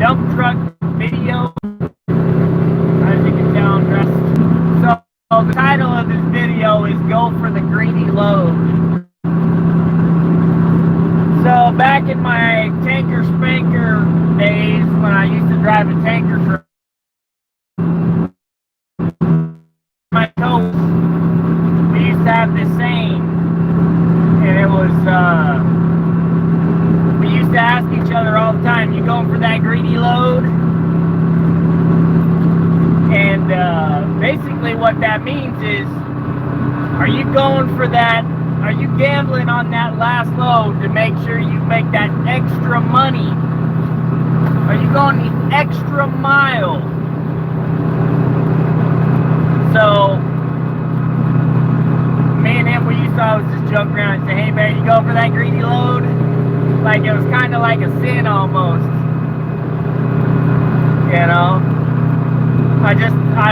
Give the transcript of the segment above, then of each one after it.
dump truck video. As you can tell, I'm dressed. So the title of this video is "Go for the Greedy Load." So back in my tanker spanker days, when I used to drive a tanker truck, my coach, we used to have this saying, and it was, we used to ask each other all the time, "You going for that greedy load?" And basically what that means is, are you going for that? Are you gambling on that last load to make sure you make that extra money? Are you going the extra mile? So, me and him, we used to always just joke around and say, "Hey man, you go for that greedy load?" Like it was kind of like a sin almost. You know? I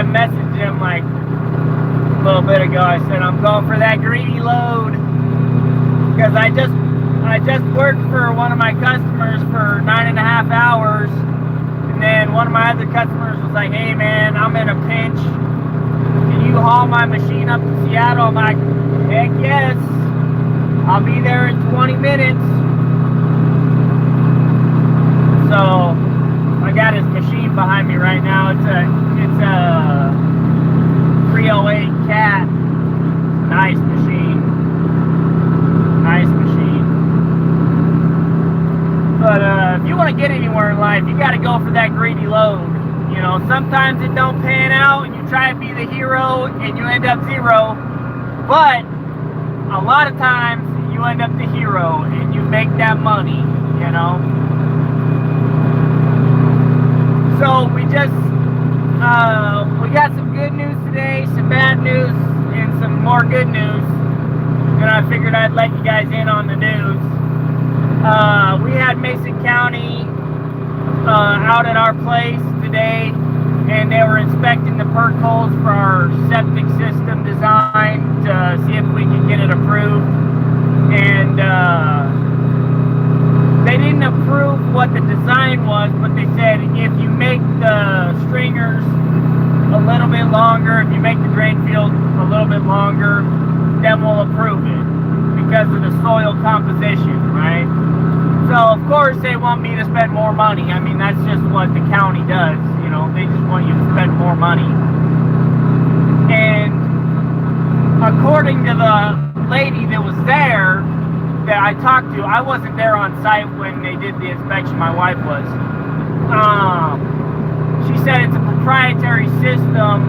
messaged him like a little bit ago. I said, "I'm going for that greedy load." Because I just worked for one of my customers for 9.5 hours, and then one of my other customers was like, "Hey man, I'm in a pinch. Can you haul my machine up to Seattle?" I'm like, "Heck yes, I'll be there in 20 minutes." So I got his machine behind me right now. It's a 308 Cat. Nice machine. Nice machine. But if you want to get anywhere in life, you got to go for that greedy load. You know, sometimes it don't pan out and you try to be the hero and you end up zero. But a lot of times you end up the hero and you make that money, you know. So we got some good news today, some bad news, and some more good news. And I figured I'd let you guys in on the news. We had Mason County out at our place today, and they were inspecting the perk holes for our septic system design to see if we could get it approved. And they didn't approve what the design was, but they said if you make the stringers a little bit longer, if you make the drain field a little bit longer, then we'll approve it because of the soil composition, right? So of course they want me to spend more money. I mean, that's just what the county does, you know, they just want you to spend more money. And according to the lady that was there that I talked to, I wasn't there on site when they did the inspection, my wife was. She said it's a proprietary system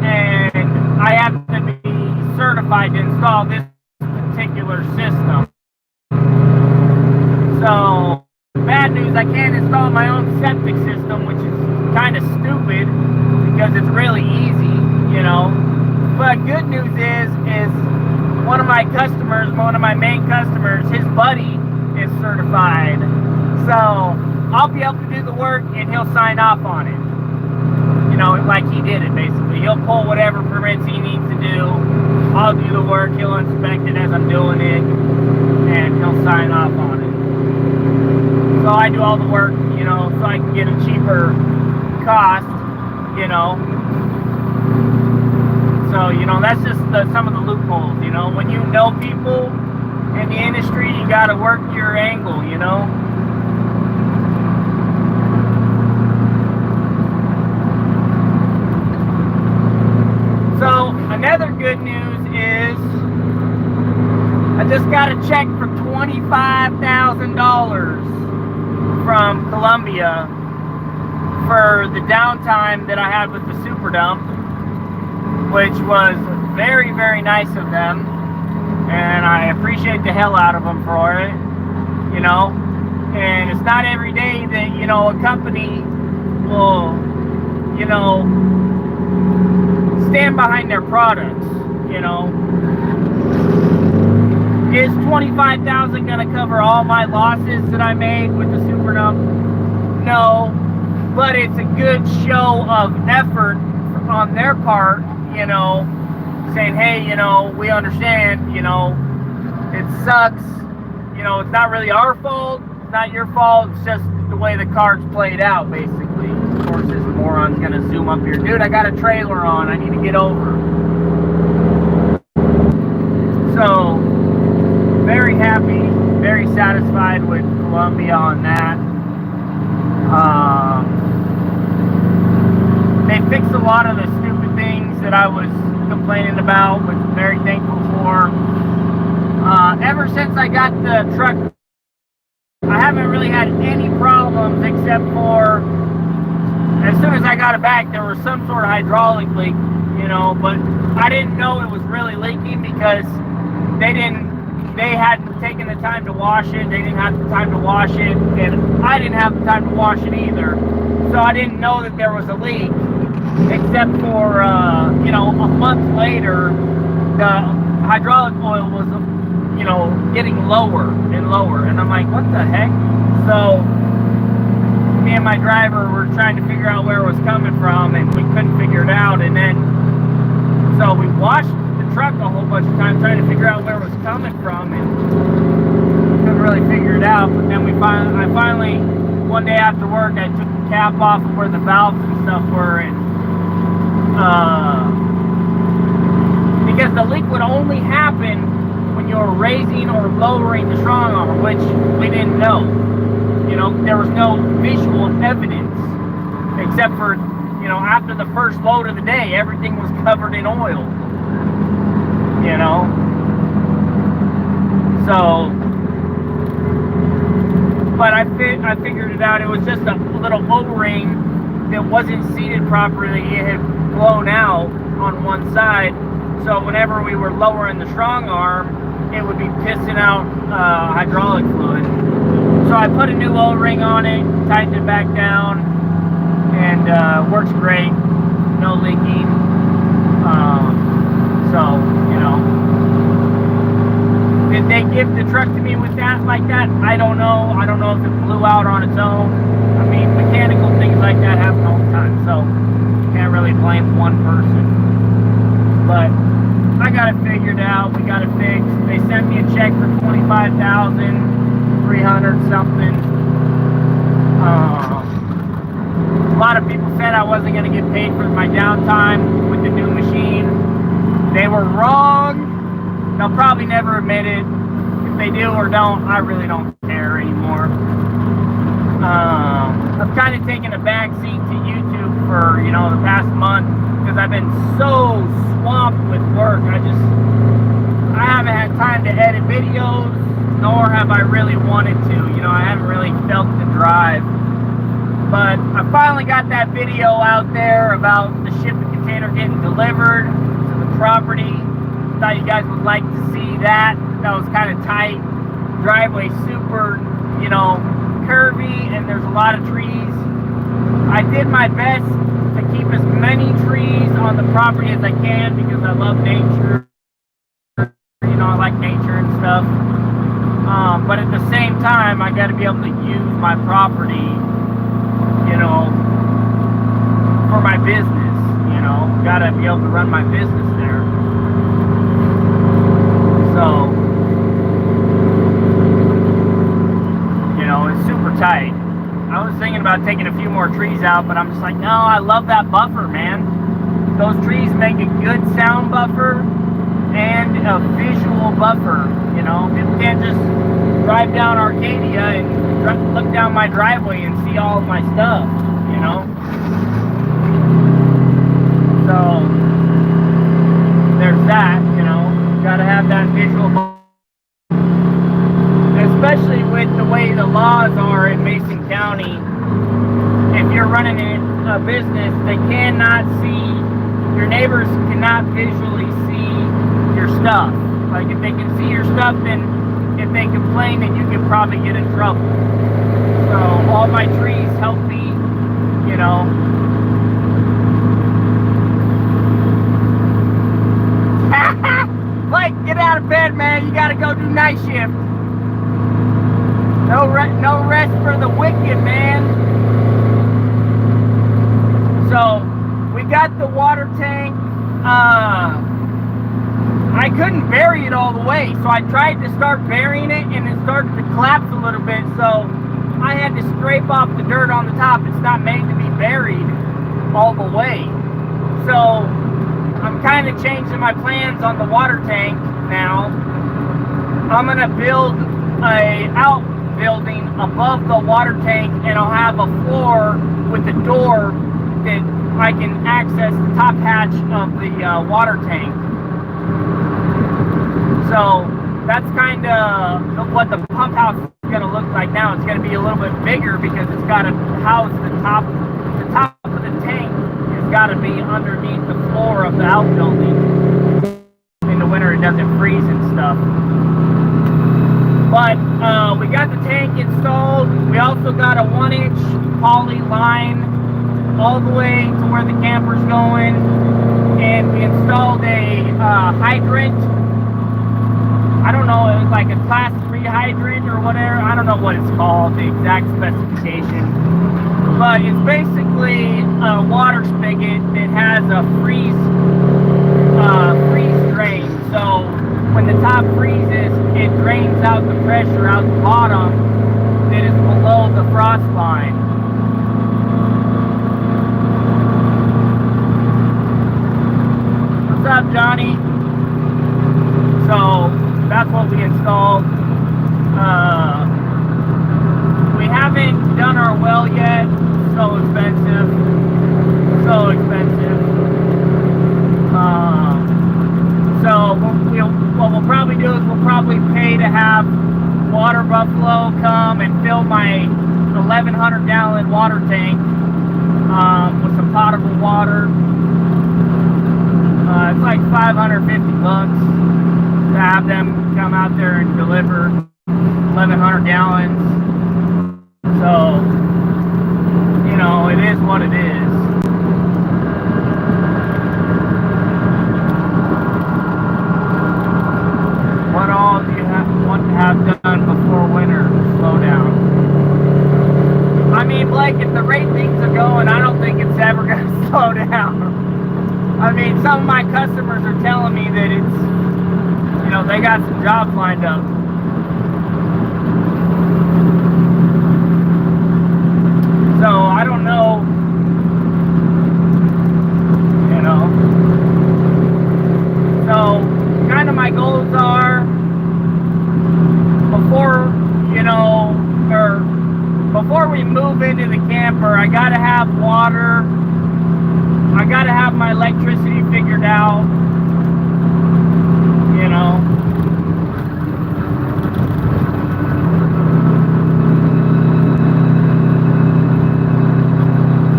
and I have to be certified to install this particular system. So, bad news, I can't install my own septic system, which is kind of stupid because it's really easy, you know. But good news is one of my customers, one of my main customers, his buddy is certified. So, I'll be able to do the work and he'll sign off on it. You know, like he did it basically. He'll pull whatever permits he needs to do. I'll do the work, he'll inspect it as I'm doing it, and he'll sign off on it. So I do all the work, you know, so I can get a cheaper cost, you know. So, you know, that's just some of the loopholes, you know. When you know people in the industry, you got to work your angle, you know. So, another good news is I just got a check for $25,000 from Columbia for the downtime that I had with the super dump, which was very, very nice of them, and I appreciate the hell out of them for it, you know. And it's not every day that, you know, a company will, you know, stand behind their products, you know. Is $25,000 gonna cover all my losses that I made with the super dump? No, but it's a good show of effort on their part, you know, saying, hey, you know, we understand, you know, it sucks, you know, it's not really our fault, it's not your fault, it's just the way the card's played out, basically. Of course, this moron's gonna zoom up here. Dude, I got a trailer on. I need to get over. So, very happy, very satisfied with Columbia on that. They fixed a lot of the stupid things that I was complaining about, which I'm very thankful for. Ever since I got the truck, I haven't really had any problems except for as soon as I got it back, there was some sort of hydraulic leak, you know, but I didn't know it was really leaking because they hadn't taken the time to wash it. They didn't have the time to wash it, and I didn't have the time to wash it either. So I didn't know that there was a leak, except for, you know, a month later, the hydraulic oil was, you know, getting lower and lower. And I'm like, what the heck? So me and my driver were trying to figure out where it was coming from, and we couldn't figure it out. And then, so we washed the truck a whole bunch of times trying to figure out where it was coming from, and couldn't really figure it out. But then I finally, one day after work, I took the cap off of where the valves and stuff were, and because the leak would only happen when you were raising or lowering the strong arm, which we didn't know. You know, there was no visual evidence, except for, you know, after the first load of the day, everything was covered in oil. You know? So, but I figured it out. It was just a little O-ring that wasn't seated properly. It had blown out on one side. So whenever we were lowering the strong arm, it would be pissing out hydraulic fluid. So I put a new O-ring on it, tightened it back down, and works great. No leaking. So, you know. Did they give the truck to me with that like that? I don't know. I don't know if it blew out on its own. I mean, mechanical things like that happen all the time. So, can't really blame one person. But I got it figured out. We got it fixed. They sent me a check for $25,300 something. A lot of people said I wasn't going to get paid for my downtime with the new machine. They were wrong. They'll probably never admit it. If they do or don't, I really don't care anymore. I've kind of taken a backseat to YouTube for, you know, the past month because I've been so swamped with work. I haven't had time to edit videos, nor have I really wanted to. You know, I haven't really felt the drive. But I finally got that video out there about the shipping container getting delivered to the property. Thought you guys would like to see that. That was kind of tight. Driveway super, you know, curvy, and there's a lot of trees. I did my best to keep as many trees on the property as I can because I love nature. You know, I like nature and stuff. But at the same time, I got to be able to use my property, you know, for my business. You know, got to be able to run my business there. So, you know, it's super tight. I was thinking about taking a few more trees out, but I'm just like, no, I love that buffer, man. Those trees make a good sound buffer and a visual buffer, you know. People can't just drive down Arcadia and look down my driveway and see all of my stuff, you know. So, there's that, you know. Gotta have that visual buffer. Especially with the way the laws are in Mason County, if you're running a business, they cannot see, your neighbors cannot visually see your stuff. Like, if they can see your stuff, then if they complain, then you could probably get in trouble. So, all my trees help me, you know. Like, get out of bed, man. You gotta go do night shift. No rest for the wicked, man. So, we got the water tank. I couldn't bury it all the way, so I tried to start burying it, and it started to collapse a little bit. So, I I had to scrape off the dirt on the top. It's not made to be buried all the way. So I'm kind of changing my plans on the water tank now. I'm gonna build a outbuilding above the water tank, and I'll have a floor with a door that I can access the top hatch of the water tank. So that's kind of what the pump house is going to look like now. It's going to be a little bit bigger because it's got to house the top of the tank has got to be underneath the floor of the outbuilding. In the winter it doesn't freeze and stuff. But we got the tank installed. We also got a 1-inch poly line all the way to where the camper's going. And we installed a hydrant. I don't know, it was like a class 3 hydrant or whatever. I don't know what it's called, the exact specification. But it's basically a water spigot that has a freeze drain. So when the top freezes, it drains out the pressure out the bottom that is below the frost line. What's up, Johnny? So that's what we installed. We haven't done our well yet. So expensive. So expensive. So what we'll probably do is we'll probably pay to have Water Buffalo come and fill my 1,100 gallon water tank with some potable water. It's like $550 to have them come out there and deliver 1,100 gallons. So, you know, it is what it is. What all do you want to have done before winter? Slow down. I mean, Blake, at the rate things are going, I don't think it's ever going to slow down. I mean, some of my customers are telling me that it's, you know, they got some jobs lined up. So, I don't know, you know. So, kind of my goals are, before we move into the camper, I gotta have water. I gotta have my electricity figured out, you know.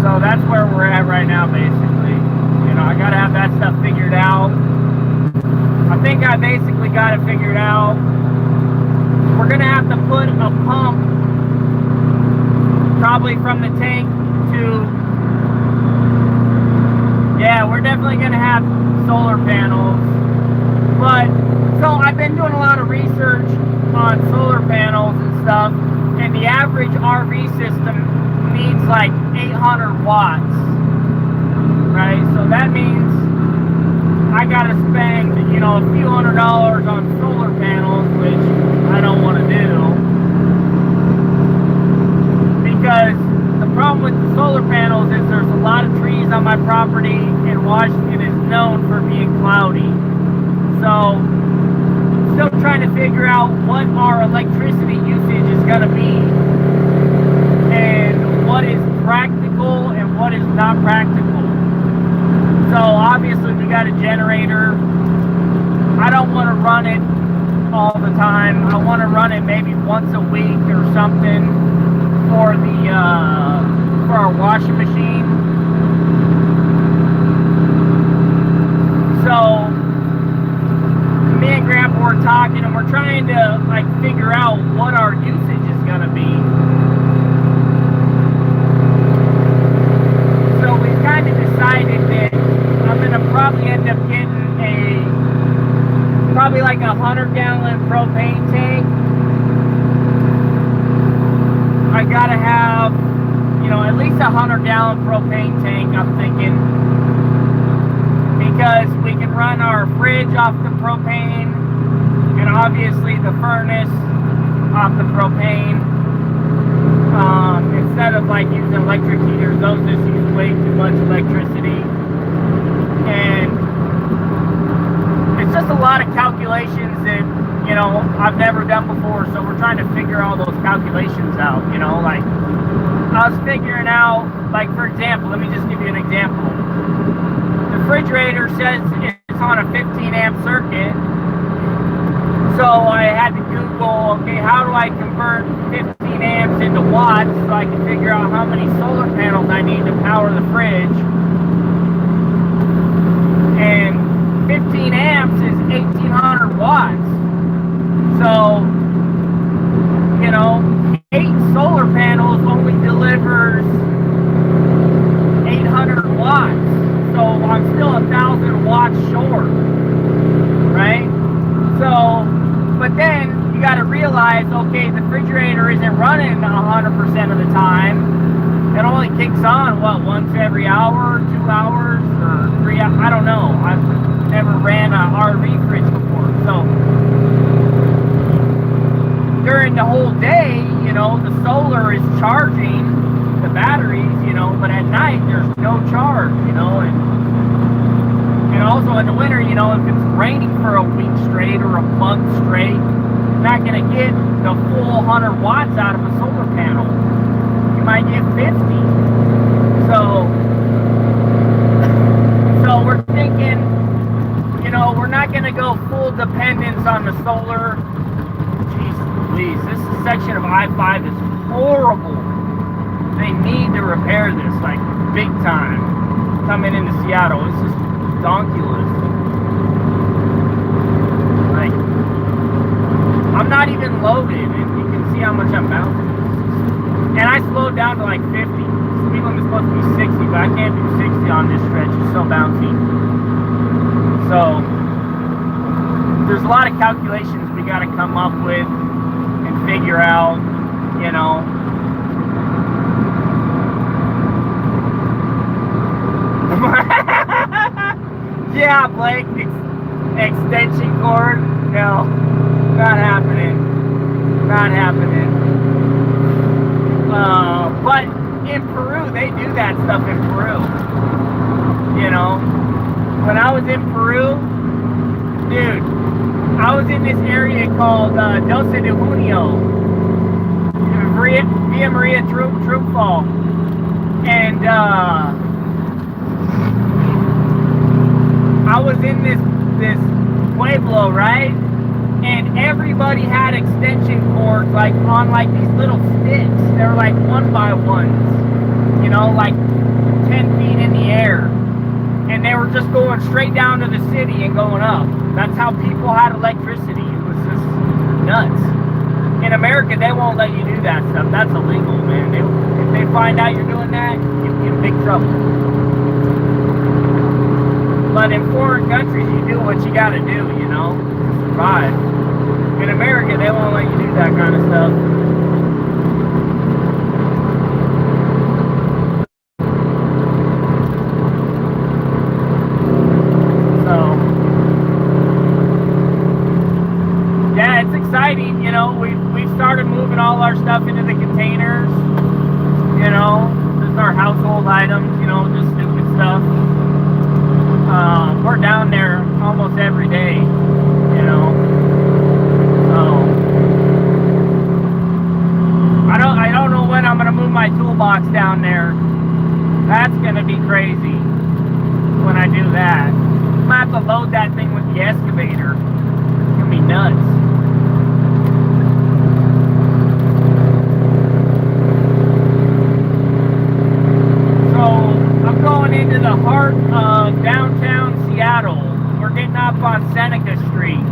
So that's where we're at right now, basically. You know, I gotta have that stuff figured out. I think I basically got it figured out. We're gonna have to put a pump probably from the tank to, yeah, we're definitely gonna have solar panels. But so I've been doing a lot of research on solar panels and stuff, and the average RV system needs like 800 watts, right? So that means I gotta spend, you know, a few $100s on solar panels, which I don't want to do. Because the problem with the solar panels is there's a lot of trees on my property, and Washington is known for being cloudy. So, still trying to figure out what our electricity usage is going to be, and what is practical and what is not practical. So, obviously, we got a generator. I don't want to run it all the time. I want to run it maybe once a week or something for our washing machine. So me and Grandpa were talking, and we're trying to like figure out what our usage is going to be. So we've kind of decided that I'm going to probably end up getting probably like a 100-gallon propane tank. I gotta have, you know, at least a 100-gallon propane tank, I'm thinking, because we can run our fridge off the propane, and obviously the furnace off the propane. like using electric heaters. Those just use way too much electricity. And it's just a lot of calculations that, you know, I've never done before. So we're trying to figure all those calculations out, you know, like I was figuring out, like, for example, let me just give you an example. The refrigerator says it's on a 15 amp circuit. So I had to Google, okay, how do I convert 15 amps into watts so I can figure out how many solar panels I need to power the fridge. And 15 amps is 1800 watts. So, you know, 8 solar panels only delivers 800 watts. So I'm still 1,000 watts short, right? So, but then you got to realize, okay, the refrigerator isn't running 100% of the time. It only kicks on, what, once every hour, 2 hours, or 3 hours? I don't know. I've never ran an RV fridge before. So, during the whole day, you know, the solar is charging the batteries, you know, but at night there's no charge, you know, and also in the winter, you know, if it's raining for a week straight or a month straight, you're not going to get the full 100 watts out of a solar panel. You might get 50. So we're thinking, you know, we're not going to go full dependence on the solar. Jeez Louise, this section of I-5 is horrible. They need to repair this, like, big time. Coming into Seattle, it's just donkulous. Like, I'm not even loaded, and you can see how much I'm bouncing. And I slowed down to like 50. Speed limit is supposed to be 60, but I can't do 60 on this stretch. It's so bouncy. So, there's a lot of calculations we got to come up with and figure out, you know. Yeah, Blake, extension cord, no, not happening, not happening. But in Peru, they do that stuff in Peru, you know. When I was in Peru, dude, I was in this area called 12 de Junio, Via Maria Triunfal, and I was in this pueblo, right? And everybody had extension cords like on like these little sticks. They were like 1x1s, you know, like 10 feet in the air. And they were just going straight down to the city and going up. That's how people had electricity. It was just nuts. In America, they won't let you do that stuff. That's illegal, man. If they find out you're doing that, you'll get in big trouble. But in foreign countries, you do what you gotta do, you know, to survive. In America, they won't let you do that kind of stuff. So, yeah, it's exciting, you know. We've started moving all our stuff into the containers, you know. Just our household items, you know, just stupid stuff. We're down there almost every day, you know. So I don't know when I'm gonna move my toolbox down there. That's gonna be crazy when I do that. I'm gonna have to load that thing with the excavator. It's gonna be nuts. Going into the heart of downtown Seattle. We're getting up on Seneca Street.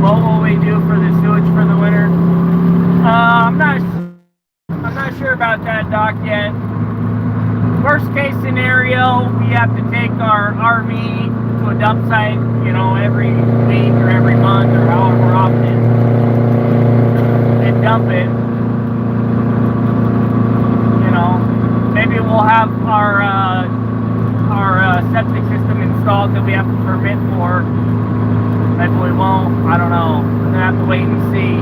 What will we do for the sewage for the winter? I'm not sure about that, Doc, yet. Worst case scenario, we have to take our RV to a dump site, you know, every week or every month or however often, and dump it. Maybe we'll have our septic system installed that we have a permit for. Maybe we won't. I don't know. We're gonna have to wait and see.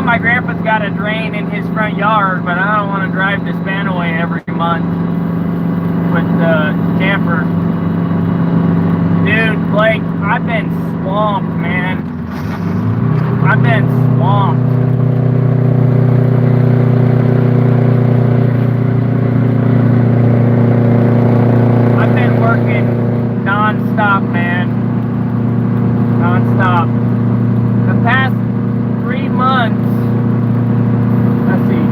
my grandpa's got a drain in his front yard, but I don't want to drive this van away every month with the camper. Dude, Blake, I've been swamped, man. I've been swamped. I've been working non-stop, man. Non-stop. The past 3 months, let's see,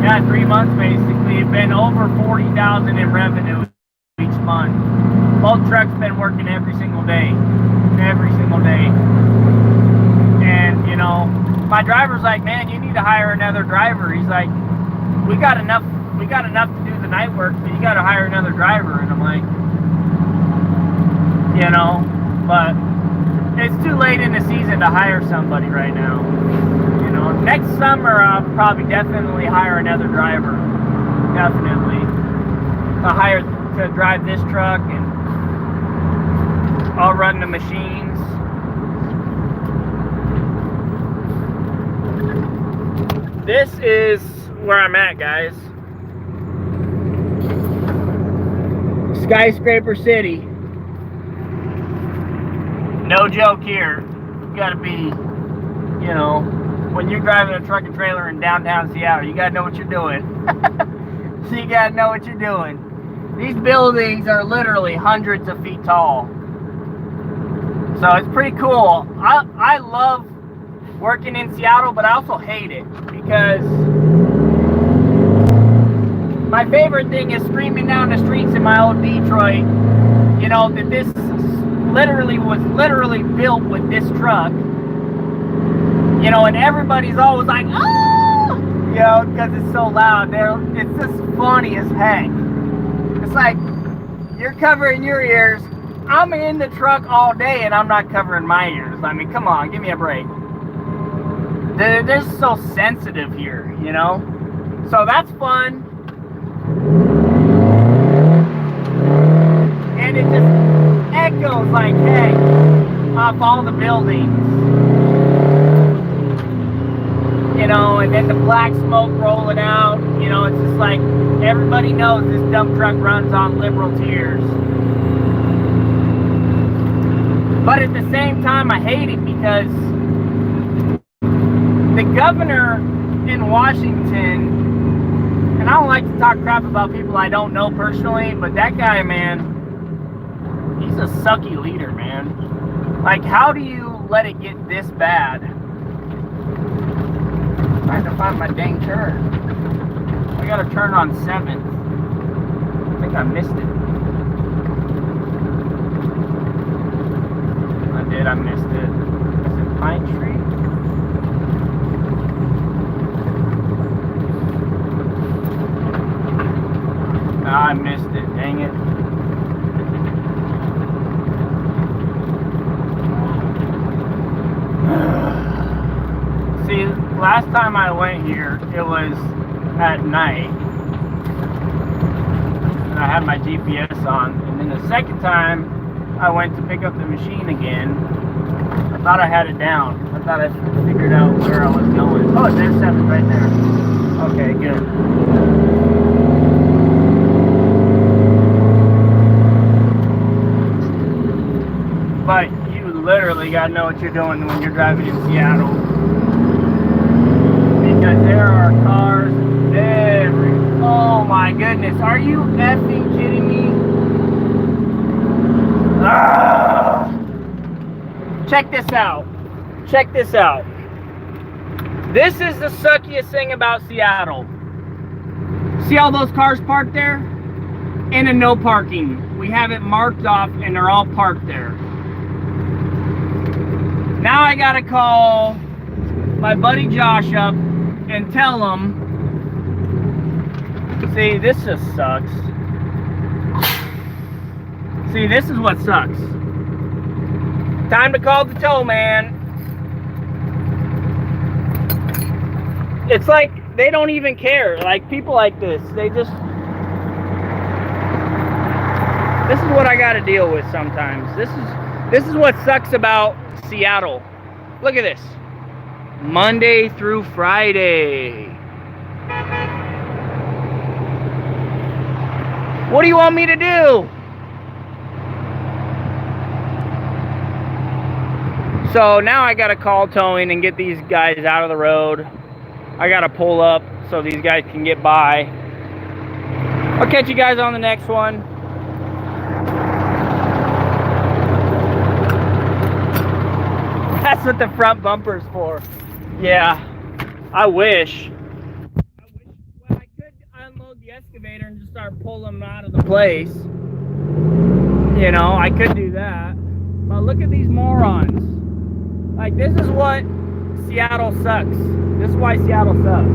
yeah, 3 months basically, have been over 40,000 in revenue each month. Both trucks been working every single day. Every single day. And, you know, my driver's like, man, you need to hire another driver. He's like, we got enough to do the night work, but you got to hire another driver. And I'm like, you know, but it's too late in the season to hire somebody right now. You know, next summer I'll probably definitely hire another driver. Definitely. I'll hire to drive this truck, and I'll run the machines. This is where I'm at, guys. Skyscraper City. No joke here. You gotta be, you know, when you're driving a truck and trailer in downtown Seattle, you gotta know what you're doing. So you gotta know what you're doing. These buildings are literally hundreds of feet tall. So it's pretty cool. I love working in Seattle, but I also hate it because my favorite thing is screaming down the streets in my old Detroit, you know, that this was literally built with this truck, you know, and everybody's always like, oh, you know, because it's so loud. It's just funny as heck. It's like you're covering your ears. I'm in the truck all day and I'm not covering my ears. I mean, come on, give me a break. They're just so sensitive here, you know? So that's fun. And it just echoes like, hey, off all the buildings. You know, and then the black smoke rolling out. You know, it's just like, everybody knows this dump truck runs on liberal tears. But at the same time, I hate it because the governor in Washington, and I don't like to talk crap about people I don't know personally, but that guy, man, he's a sucky leader, man. Like, how do you let it get this bad? I'm trying to find my dang turn. I gotta turn on 7th. I think I missed it. I missed it. Is it Pine Street? I missed it. Dang it. See, last time I went here, it was at night. And I had my GPS on. And then the second time, I went to pick up the machine again. I thought I had it down. I thought I figured out where I was going. Oh, there's 7 right there. Okay, good. But you literally gotta know what you're doing when you're driving in Seattle. Because there are cars every... Oh my goodness. Are you effing kidding me? Ah! Check this out. Check this out. This is the suckiest thing about Seattle. See all those cars parked there? In a no parking. We have it marked off and they're all parked there. Now I gotta call my buddy Josh up and tell him, see, this just sucks. See, this is what sucks. Time to call the tow man. It's like they don't even care. Like people like this, they just... This is what I got to deal with sometimes. This is what sucks about Seattle. Look at this. Monday through Friday. What do you want me to do? So now I gotta call towing and get these guys out of the road. I gotta pull up so these guys can get by. I'll catch you guys on the next one. That's what the front bumper's for. Yeah, I wish. Well, I could unload the excavator and just start pulling them out of the place. You know, I could do that. But look at these morons. Like, this is what Seattle sucks. This is why Seattle sucks.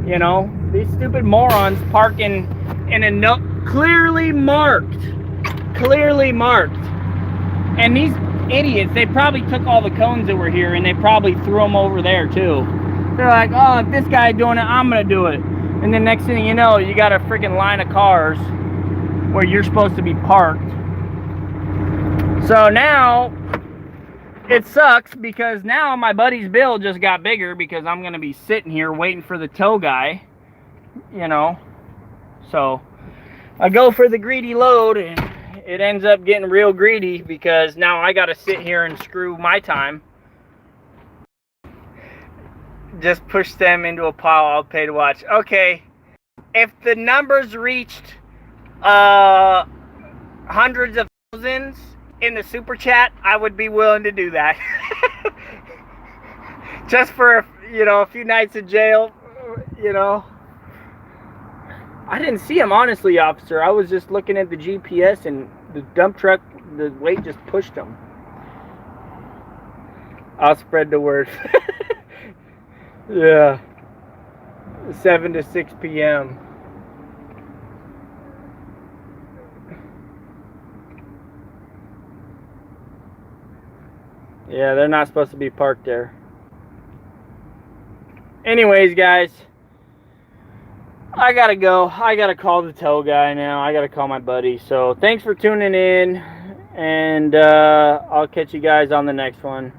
You know, these stupid morons parking in a clearly marked. And these idiots, they probably took all the cones that were here and they probably threw them over there too. They're like, oh, if this guy's doing it, I'm gonna do it. And then next thing you know, you got a freaking line of cars where you're supposed to be parked. So now it sucks because now my buddy's bill just got bigger because I'm gonna be sitting here waiting for the tow guy, you know. So I go for the greedy load and it ends up getting real greedy because now I gotta sit here and screw my time. Just push them into a pile. I'll pay to watch. Okay, if the numbers reached hundreds of thousands in the super chat, I would be willing to do that. Just for, you know, a few nights in jail, you know. I didn't see him, honestly, officer. I was just looking at the GPS and the dump truck, the weight just pushed him. I'll spread the word. Yeah. 7 to 6 p.m. Yeah, they're not supposed to be parked there. Anyways, guys, I gotta go. I gotta call the tow guy now. I gotta call my buddy. So thanks for tuning in, and I'll catch you guys on the next one.